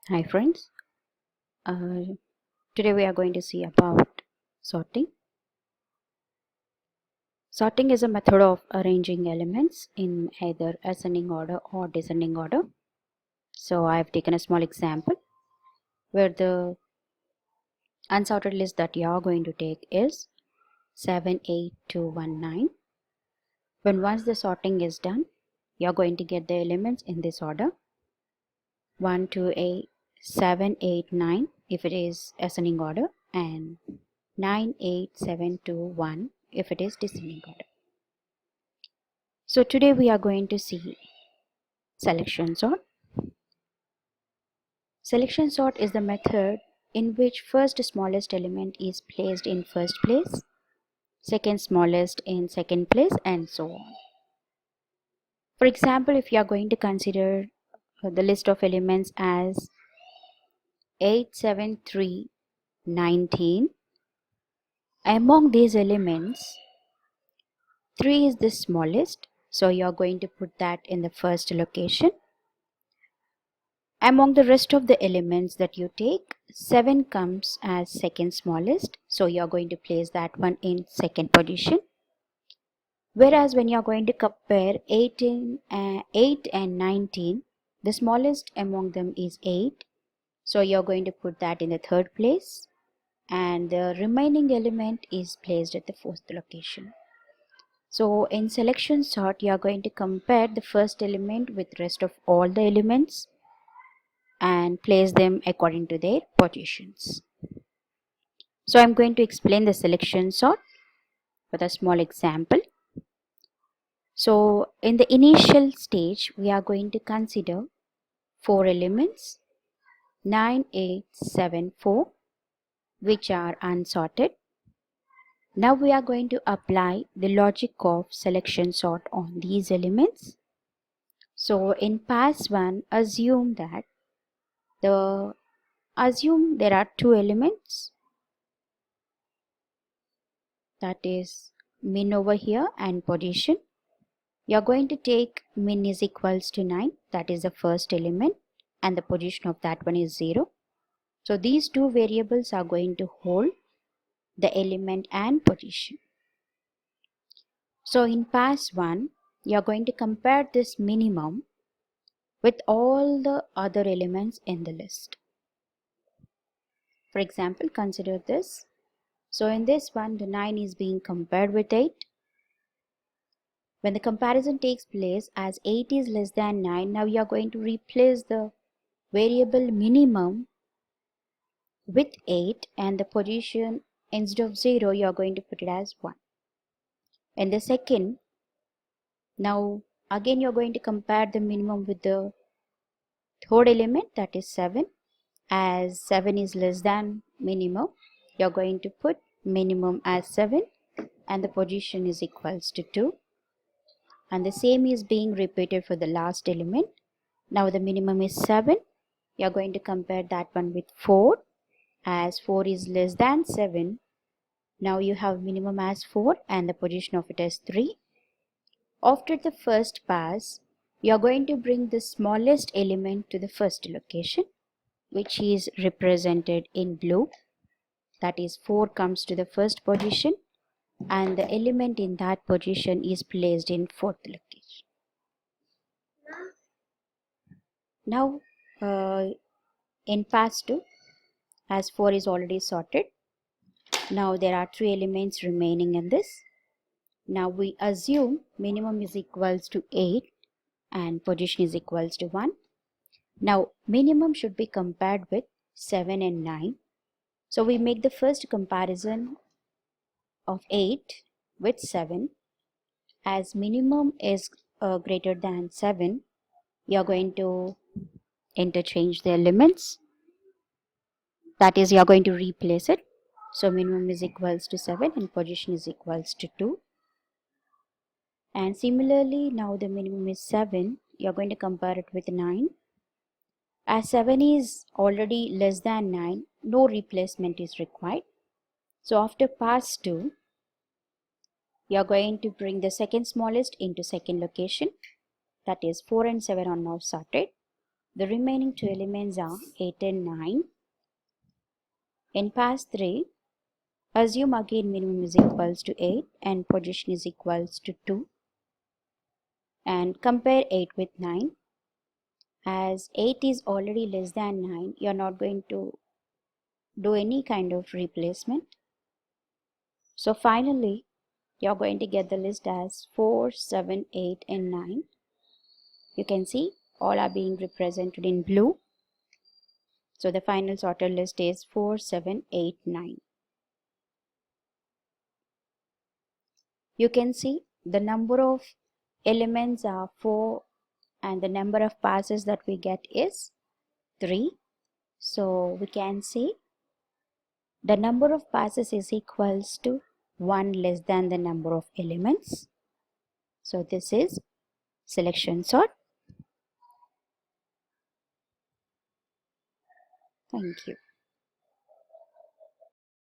Hi friends, uh, today we are going to see about sorting. Sorting is a method of arranging elements in either ascending order or descending order. So I have taken a small example where the unsorted list that you are going to take is 7, 8, 2, 1, 9. When once the sorting is done, you are going to get the elements in this order 1, 2, 8, 7, 8, 9 if it is ascending order, and 9, 8, 7, 2, 1 if it is descending order. So today we are going to see selection sort. Selection sort is the method in which first smallest element is placed in first place, second smallest in second place, and so on. For example, if you are going to consider the list of elements as 8, 7, 3, 19, among these elements 3 is the smallest, so you are going to put that in the first location. Among the rest of the elements that you take, 7 comes as second smallest, so you are going to place that one in second position. Whereas when you are going to compare 8 and 19, the smallest among them is 8, so you are going to put that in the third place, and the remaining element is placed at the fourth location. So in selection sort, you are going to compare the first element with rest of all the elements and place them according to their positions. So I'm going to explain the selection sort with a small example. So in the initial stage, we are going to consider 4 elements 9, 8, 7, 4, which are unsorted. Now we are going to apply the logic of selection sort on these elements. So in pass 1, assume there are 2 elements, that is min over here and position. You are going to take min is equals to 9, that is the first element, and the position of that one is 0. So these two variables are going to hold the element and position. So in pass 1, you are going to compare this minimum with all the other elements in the list. For example, consider this. So in this one, the 9 is being compared with 8. When the comparison takes place, as 8 is less than 9, now you are going to replace the variable minimum with 8, and the position, instead of 0, you are going to put it as 1. In the second, now again you are going to compare the minimum with the third element, that is 7. As 7 is less than minimum, you are going to put minimum as 7, and the position is equals to 2. And the same is being repeated for the last element. Now the minimum is 7. You are going to compare that one with 4. As 4 is less than 7, now you have minimum as 4 and the position of it as 3. After the first pass, you are going to bring the smallest element to the first location, which is represented in blue. That is 4 comes to the first position, and the element in that position is placed in fourth location. Now in pass 2, as 4 is already sorted, now there are 3 elements remaining in this. Now we assume minimum is equals to 8 and position is equals to 1. Now minimum should be compared with 7 and 9. So we make the first comparison of 8 with 7. As minimum is greater than 7, you are going to interchange the elements. That is, you are going to replace it. So minimum is equals to 7 and position is equals to 2. And similarly, now the minimum is 7. You are going to compare it with 9. As 7 is already less than 9, no replacement is required. So after pass 2, you are going to bring the second smallest into second location. That is 4 and 7 are now sorted. The remaining two elements are 8 and 9. In pass 3, assume again minimum is equals to 8 and position is equals to 2. And compare 8 with 9. As 8 is already less than 9, you are not going to do any kind of replacement. So finally, you are going to get the list as 4, 7, 8 and 9. You can see all are being represented in blue. So the final sorted list is 4, 7, 8, 9. You can see the number of elements are 4 and the number of passes that we get is 3. So we can say the number of passes is equals to 1 less than the number of elements. So this is selection sort. Thank you.